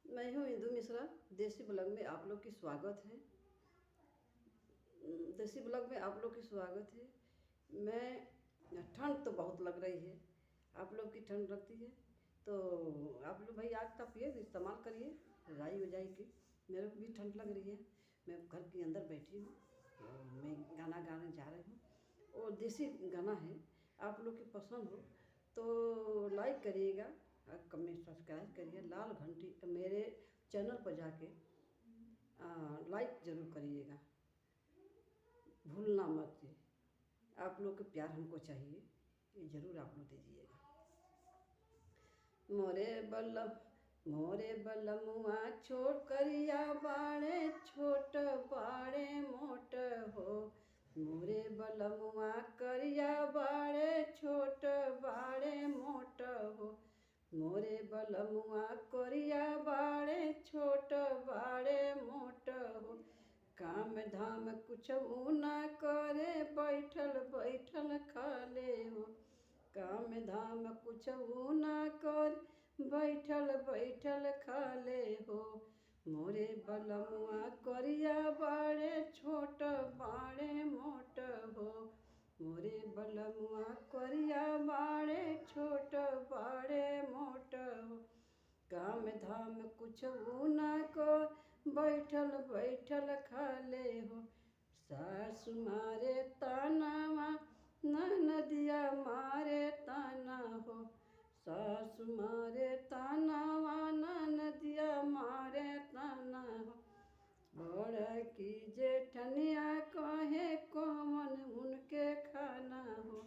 मैं हूँ इंदु मिश्रा। देसी ब्लॉग में आप लोग की स्वागत है। देसी ब्लॉग में आप लोग की स्वागत है। मैं ठंड तो बहुत लग रही है, आप लोग की ठंड लगती है तो आप लोग भाई आग का पिए इस्तेमाल करिए, रजाई वजाई की। मेरे को भी ठंड लग रही है। मैं घर के अंदर बैठी हूँ और मैं गाना गाने जा रही हूँ और देसी गाना है। आप लोग की पसंद हो तो लाइक करिएगा और कमेंट सब्सक्राइब करिए। लाल घंटी मेरे चैनल पर जाके लाइक ज़रूर करिएगा, भूलना मत। ये आप लोग का प्यार हमको चाहिए, ये ज़रूर आप लोग दीजिएगा। मोरे बलमुआ छोड़ करिया बाड़े छोट बाड़े मोट हो। मोरे बलमुआ करिया बाड़े छोट बाड़े मोट हो। मोरे बलमुआ करिया बाड़े छोट बाड़े मोट हो। काम धाम कुछ ना करे बैठल बैठल खाले हो। काम धाम कुछ ना कर बैठल बैठल खाले हो। मोरे बलमुआ करिया बाड़े छोट बाड़े मोट हो। मोरे बलमुआ करिया बाड़े छोट बाड़े मोट हो। काम धाम कुछ ना कर बैठल बैठल खाले हो। सासु मारे तानावा नदिया मारे ताना हो। सासु मारे तानावा नदिया मारे ताना हो। बड़ की जेठनिया कहे कौन उनके खाना हो।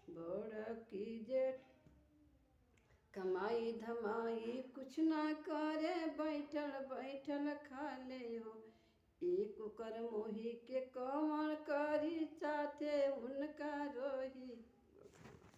बड़ की जेठ कमाई धमाई कुछ ना करे बैठल बैठल खाले हो। एक कर मोही के कमर करी